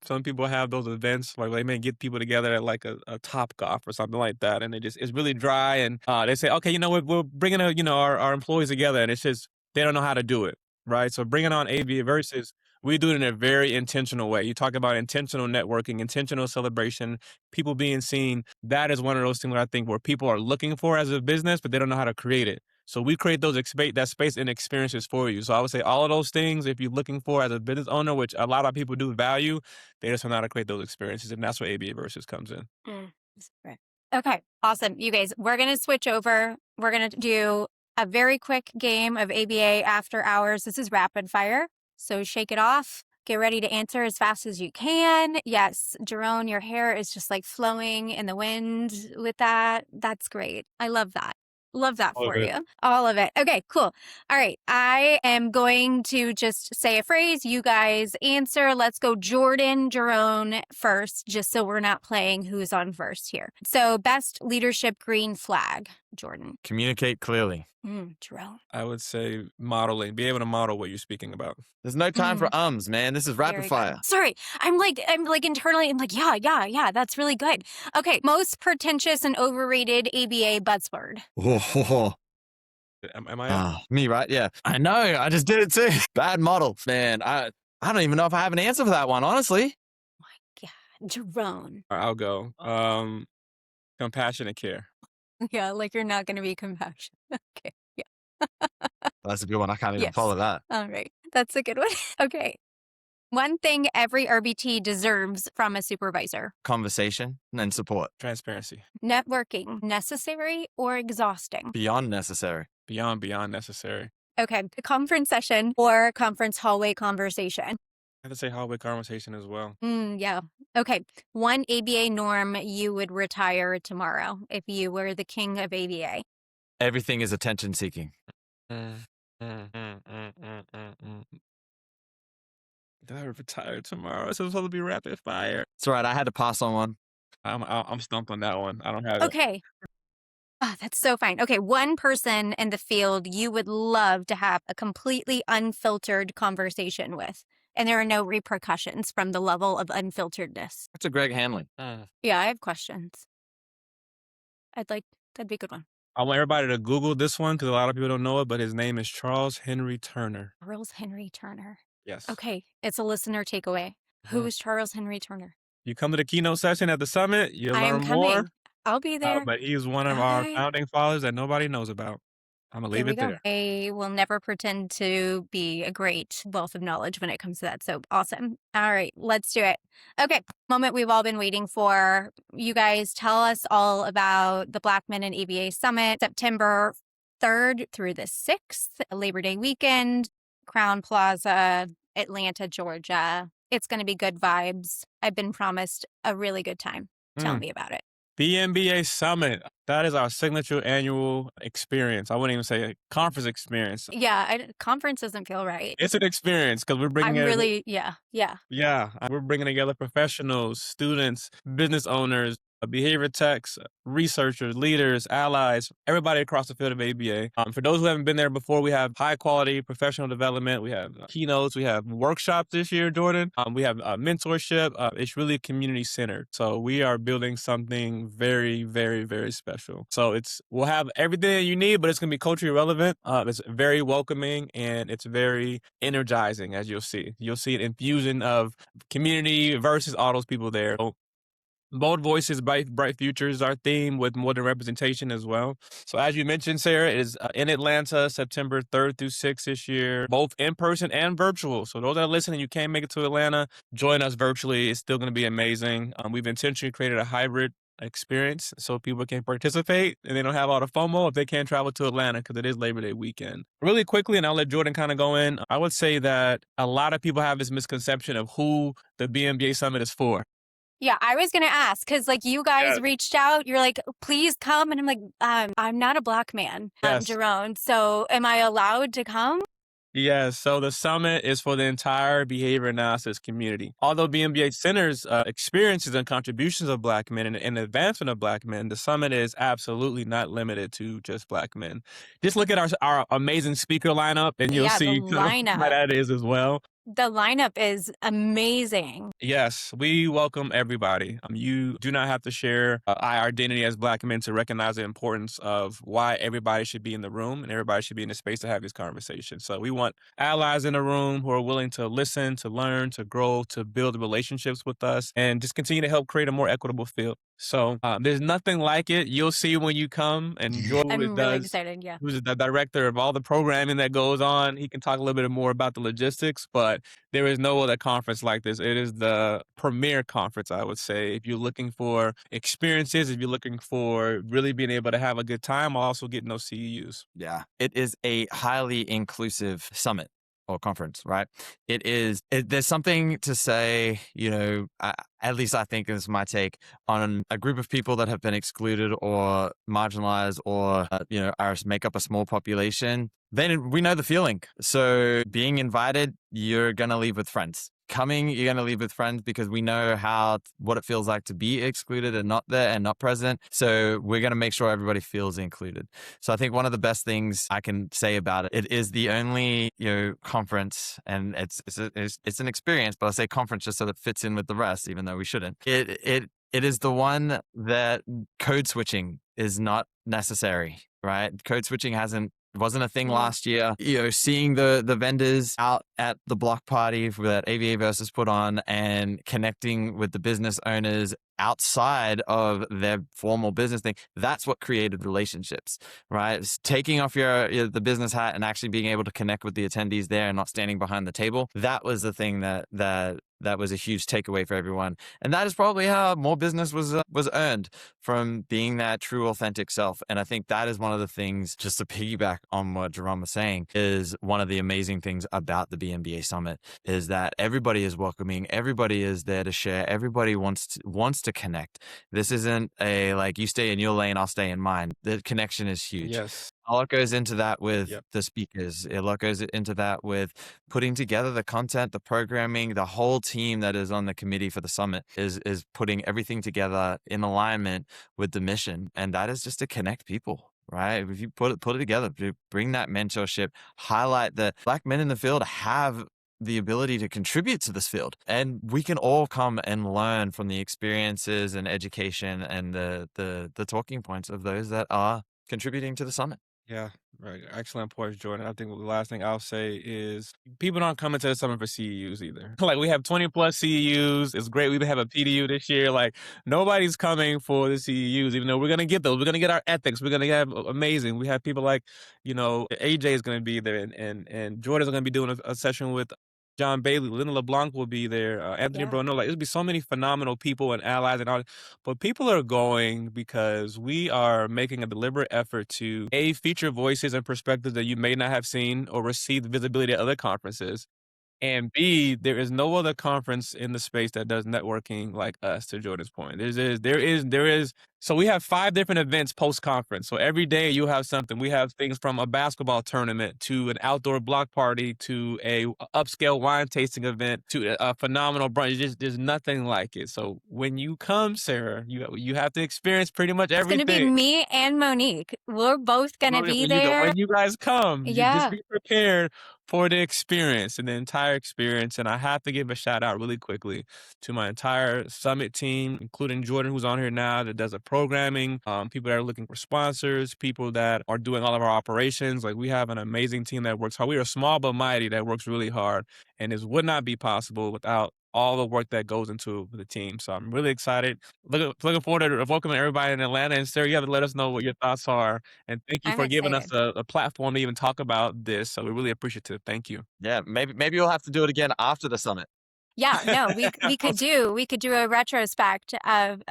some people have those events, like they may get people together at like a Top Golf or something like that, and it's really dry, and they say, okay, we're bringing our employees together, and it's just, they don't know how to do it, right? So bringing on ABA Versus, we do it in a very intentional way. You talk about intentional networking, intentional celebration, people being seen. That is one of those things that I think where people are looking for as a business, but they don't know how to create it. So we create that space and experiences for you. So I would say all of those things, if you're looking for as a business owner, which a lot of people do value, they just don't know how to create those experiences. And that's where ABA Versus comes in. Right. Okay, awesome. You guys, we're going to switch over. We're going to do a very quick game of ABA after hours. This is rapid fire. So shake it off. Get ready to answer as fast as you can. Yes, Jeron, your hair is just like flowing in the wind with that. That's great. I love that. Love that for you. All of it. Okay, cool. All right. I am going to just say a phrase. You guys answer. Let's go Jordan, Jeron first, just so we're not playing who's on first here. So best leadership green flag, Jordan. Communicate clearly. Jeron. I would say modeling, be able to model what you're speaking about. There's no time for man. This is rapid fire. Sorry. I'm like internally, I'm like, yeah, that's really good. Okay. Most pretentious and overrated ABA buzzword. Am I? Me, right? Yeah. I know. I just did it too. Bad model. Man, I don't even know if I have an answer for that one, honestly. My God. Jeron. I'll go. Compassionate care. Yeah, like you're not going to be compassionate. Okay. Yeah. That's a good one. I can't even follow that. All right. That's a good one. Okay. One thing every RBT deserves from a supervisor. Conversation and support. Transparency. Networking. Necessary or exhausting? Beyond necessary. Beyond necessary. Okay. A conference session or conference hallway conversation? I have to say hallway conversation as well. Yeah. Okay. One ABA norm you would retire tomorrow if you were the king of ABA. Everything is attention seeking. Did I retire tomorrow? It's supposed to be rapid fire. It's all right. I had to pass on one. I'm stumped on that one. I don't have it. Okay. Oh, that's so fine. Okay. One person in the field you would love to have a completely unfiltered conversation with, and there are no repercussions from the level of unfilteredness. That's a Greg Hanley. Yeah, I have questions. That'd be a good one. I want everybody to Google this one because a lot of people don't know it, but his name is Charles Henry Turner. Charles Henry Turner. Yes. Okay. It's a listener takeaway. Who is Charles Henry Turner? You come to the keynote session at the summit, you'll learn more. I'll be there. But he's one of our founding fathers that nobody knows about. I'm going to leave it there. I will never pretend to be a great wealth of knowledge when it comes to that. So awesome. All right, let's do it. Okay, moment we've all been waiting for. You guys tell us all about the Black Men in ABA Summit, September 3rd through the 6th, Labor Day weekend, Crown Plaza, Atlanta, Georgia. It's going to be good vibes. I've been promised a really good time. Tell me about it. BMBA Summit. That is our signature annual experience. I wouldn't even say a conference experience. Yeah, conference doesn't feel right. It's an experience because we're bringing Yeah, we're bringing together professionals, students, business owners, behavior techs, researchers, leaders, allies, everybody across the field of ABA. For those who haven't been there before, we have high quality professional development. We have keynotes. We have workshops this year, Jordan. We have mentorship. It's really community centered. So we are building something very, very, very special. So we'll have everything that you need, but it's going to be culturally relevant. It's very welcoming and it's very energizing, as you'll see. You'll see an infusion of community versus all those people there. So, Bold Voices, Bright Futures is our theme with more than representation as well. So as you mentioned, Sarah, it is in Atlanta, September 3rd through 6th this year, both in person and virtual. So those that are listening, you can't make it to Atlanta, join us virtually. It's still going to be amazing. We've intentionally created a hybrid experience so people can participate and they don't have all the FOMO if they can't travel to Atlanta because it is Labor Day weekend. Really quickly, and I'll let Jordan kind of go in, I would say that a lot of people have this misconception of who the BMBA Summit is for. Yeah, I was going to ask because you guys reached out. You're like, please come. And I'm like, I'm not a Black man, Yes. Jeron. So am I allowed to come? Yes, so the summit is for the entire behavior analysis community. Although BMBA centers experiences and contributions of Black men and advancement of Black men, the summit is absolutely not limited to just Black men. Just look at our amazing speaker lineup, and you'll Yeah, the see why lineup. that is as well. The lineup is amazing. Yes, we welcome everybody. You do not have to share our identity as Black men to recognize the importance of why everybody should be in the room and everybody should be in the space to have these conversations. So we want allies in the room who are willing to listen, to learn, to grow, to build relationships with us, and just continue to help create a more equitable field. So there's nothing like it. You'll see when you come, and Jordan I'm really excited. Yeah. who's the director of all the programming that goes on. He can talk a little bit more about the logistics, but there is no other conference like this. It is the premier conference, I would say. If you're looking for experiences, if you're looking for really being able to have a good time, while also getting those CEUs. Yeah, it is a highly inclusive summit or conference, right? There's something to say, at least I think this is my take on a group of people that have been excluded or marginalized or, make up a small population. Then we know the feeling. So being invited, you're going to leave with friends. Coming, you're going to leave with friends because we know what it feels like to be excluded and not there and not present. So we're going to make sure everybody feels included. So I think one of the best things I can say about it, it is the only conference, and it's an experience, but I'll say conference just so that it fits in with the rest, even though we shouldn't. It is the one that code switching is not necessary, right? Code switching wasn't a thing last year. Seeing the vendors out at the block party that AVA Versus put on and connecting with the business owners outside of their formal business thing, that's what created relationships, right? It's taking off the business hat and actually being able to connect with the attendees there and not standing behind the table. That was the thing that was a huge takeaway for everyone. And that is probably how more business was earned, from being that true, authentic self. And I think that is one of the things, just to piggyback on what Jeron was saying, is one of the amazing things about the BMBA Summit is that everybody is welcoming. Everybody is there to share. Everybody wants to connect. This isn't a like, you stay in your lane, I'll stay in mine. The connection is huge. Yes. A lot goes into that with the speakers. A lot goes into that with putting together the content, the programming. The whole team that is on the committee for the summit is putting everything together in alignment with the mission. And that is just to connect people, right? If you put it together, bring that mentorship, highlight that Black men in the field have the ability to contribute to this field, and we can all come and learn from the experiences and education and the talking points of those that are contributing to the summit. Yeah, right. Excellent points, Jordan. I think the last thing I'll say is people aren't coming to the summit for CEUs either. Like, we have 20 plus CEUs. It's great. We have a PDU this year. Like, nobody's coming for the CEUs, even though we're going to get those. We're going to get our ethics. We're going to have amazing. We have people like, AJ is going to be there, and Jordan's going to be doing a session with John Bailey. Linda LeBlanc will be there. Anthony Bruno. Like, there'll be so many phenomenal people and allies and all. But people are going because we are making a deliberate effort to feature voices and perspectives that you may not have seen or received visibility at other conferences. And B, there is no other conference in the space that does networking like us, to Jordan's point. There is. So we have 5 different events post-conference. So every day you have something. We have things from a basketball tournament to an outdoor block party to a upscale wine tasting event to a phenomenal brunch. There's nothing like it. So when you come, Sarah, you have to experience pretty much everything. It's going to be me and Monique. We're both going to be there. When you guys come, you just Yeah. be prepared for the experience and the entire experience. And I have to give a shout out really quickly to my entire summit team, including Jordan, who's on here now, that does the programming, people that are looking for sponsors, people that are doing all of our operations. Like, we have an amazing team that works hard. We are small but mighty that works really hard. And this would not be possible without all the work that goes into the team. So I'm really excited. Looking forward to welcoming everybody in Atlanta. And Sarah, you have to let us know what your thoughts are. And thank you for giving us a platform to even talk about this. So we're really appreciative. Thank you. Yeah, maybe you'll have to do it again after the summit. Yeah, no, we could do a retrospect of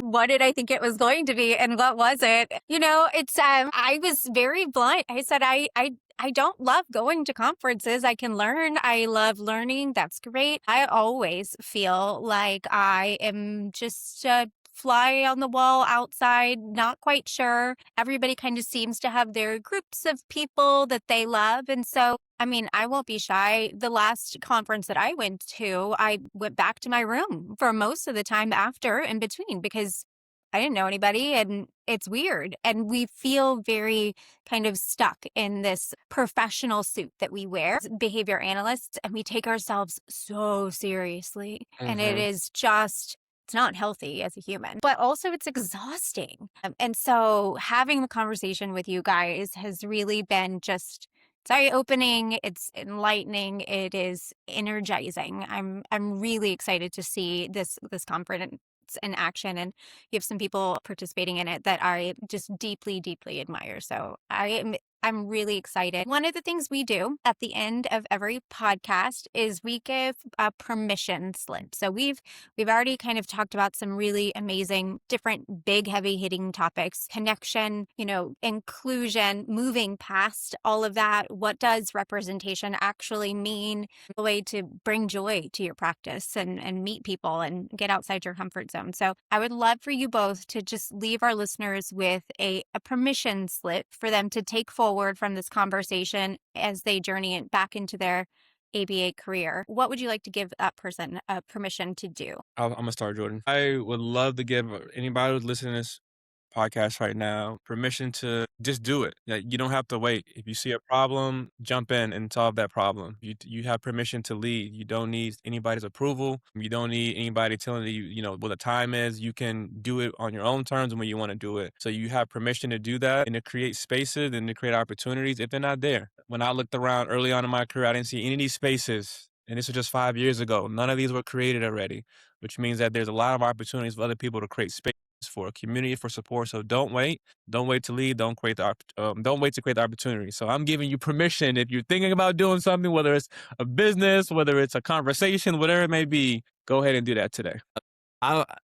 what did I think it was going to be and what was it? It's I was very blunt. I said I don't love going to conferences. I can learn. I love learning. That's great. I always feel like I am just a fly on the wall outside, not quite sure. Everybody kind of seems to have their groups of people that they love. And so I mean, I won't be shy. The last conference that I went to, I went back to my room for most of the time after in between because I didn't know anybody and it's weird. And we feel very kind of stuck in this professional suit that we wear as behavior analysts, and we take ourselves so seriously. And it is just, it's not healthy as a human, but also it's exhausting. And so having the conversation with you guys has really been just, it's eye-opening, it's enlightening, it is energizing. I'm really excited to see this conference in action, and you have some people participating in it that I just deeply, deeply admire. So I'm really excited. One of the things we do at the end of every podcast is we give a permission slip. So we've already kind of talked about some really amazing, different, big, heavy hitting topics: connection, inclusion, moving past all of that. What does representation actually mean? The way to bring joy to your practice and meet people and get outside your comfort zone. So I would love for you both to just leave our listeners with a permission slip for them to take forward from this conversation as they journey back into their ABA career. What would you like to give that person permission to do? I'm going to start, Jordan. I would love to give anybody who's listening to this podcast right now permission to just do it. You don't have to wait. If you see a problem, jump in and solve that problem. You have permission to lead. You don't need anybody's approval. You don't need anybody telling you, what the time is. You can do it on your own terms and when you want to do it. So you have permission to do that and to create spaces and to create opportunities if they're not there. When I looked around early on in my career, I didn't see any of these spaces. And this was just 5 years ago. None of these were created already, which means that there's a lot of opportunities for other people to create space, for a community, for support. So don't wait. Don't wait to lead. Don't wait to create the opportunity. So I'm giving you permission. If you're thinking about doing something, whether it's a business, whether it's a conversation, whatever it may be, go ahead and do that today.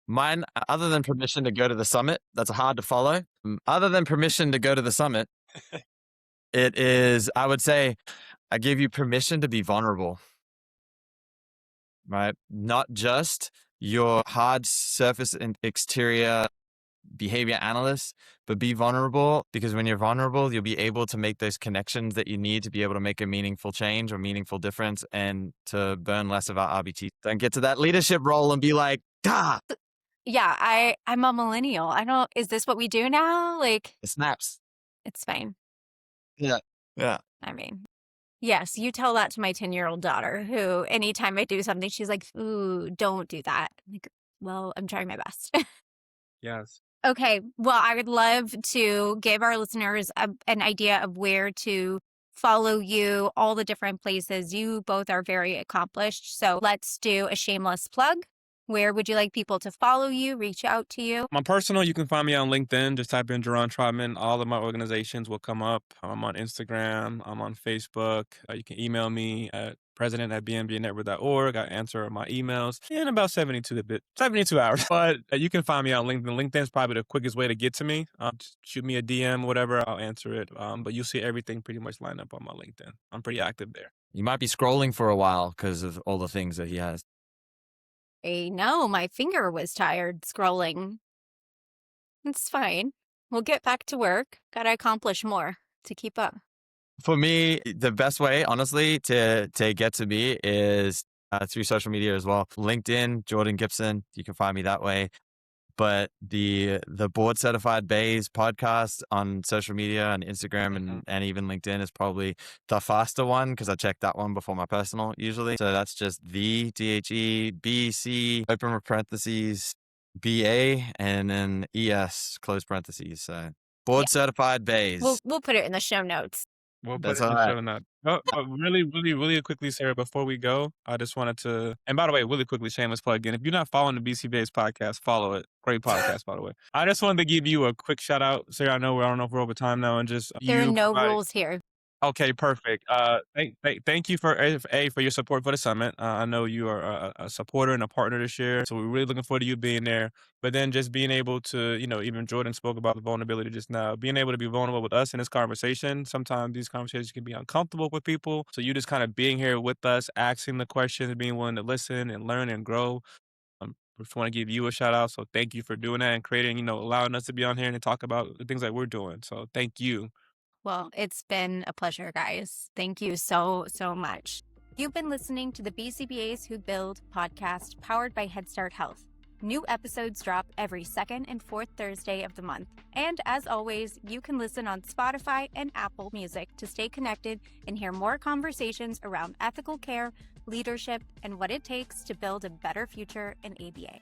Mine, other than permission to go to the summit, that's hard to follow. Other than permission to go to the summit, it is, I would say, I give you permission to be vulnerable, right? Not just your hard surface and exterior behavior analyst, but be vulnerable, because when you're vulnerable, you'll be able to make those connections that you need to be able to make a meaningful change or meaningful difference and to burn less of our RBTs. Don't get to that leadership role and be like, "Gah!" Yeah, I'm a millennial. Is this what we do now? Like, It snaps. it's fine. Yeah. Yeah. I mean, yes, you tell that to my 10-year-old daughter, who anytime I do something, she's like, ooh, don't do that. I'm like, well, I'm trying my best. Yes. Okay. Well, I would love to give our listeners an idea of where to follow you, all the different places. You both are very accomplished. So let's do a shameless plug. Where would you like people to follow you, reach out to you? My personal, you can find me on LinkedIn. Just type in Jeron Trotman. All of my organizations will come up. I'm on Instagram. I'm on Facebook. You can email me at president@bmbnetwork.org. I answer my emails in about 72 hours. But you can find me on LinkedIn. LinkedIn is probably the quickest way to get to me. Just shoot me a DM, whatever. I'll answer it. But you'll see everything pretty much lined up on my LinkedIn. I'm pretty active there. You might be scrolling for a while because of all the things that he has. No, my finger was tired scrolling. It's fine. We'll get back to work. Gotta accomplish more to keep up. For me, the best way, honestly, to get to me is through social media as well. LinkedIn, Jordan Gipson. You can find me that way. But the board certified BAs podcast on social media and Instagram and even LinkedIn is probably the faster one, because I check that one before my personal usually. So that's just the DHE open parentheses BA and then ES close parentheses. So board certified BAs. We'll put it in the show notes. We'll put That's it in all the right. show notes. Oh, really, really, really quickly, Sarah, before we go, I just wanted to, and by the way, really quickly, shameless plug again. If you're not following the BCBAs podcast, follow it. Great podcast, by the way. I just wanted to give you a quick shout out. Sarah, I don't know if we're over time now, and just There are you no providing- rules here. Okay, perfect. Thank you for your support for the summit. I know you are a supporter and a partner this year, so we're really looking forward to you being there. But then just being able to, even Jordan spoke about the vulnerability just now, being able to be vulnerable with us in this conversation. Sometimes these conversations can be uncomfortable with people. So you just kind of being here with us, asking the questions, being willing to listen and learn and grow. Just want to give you a shout out. So thank you for doing that and creating, allowing us to be on here and to talk about the things that we're doing. So thank you. Well, it's been a pleasure, guys. Thank you so much. You've been listening to the BCBAs Who Build podcast powered by Head Start Health. New episodes drop every second and fourth Thursday of the month. And as always, you can listen on Spotify and Apple Music to stay connected and hear more conversations around ethical care, leadership, and what it takes to build a better future in ABA.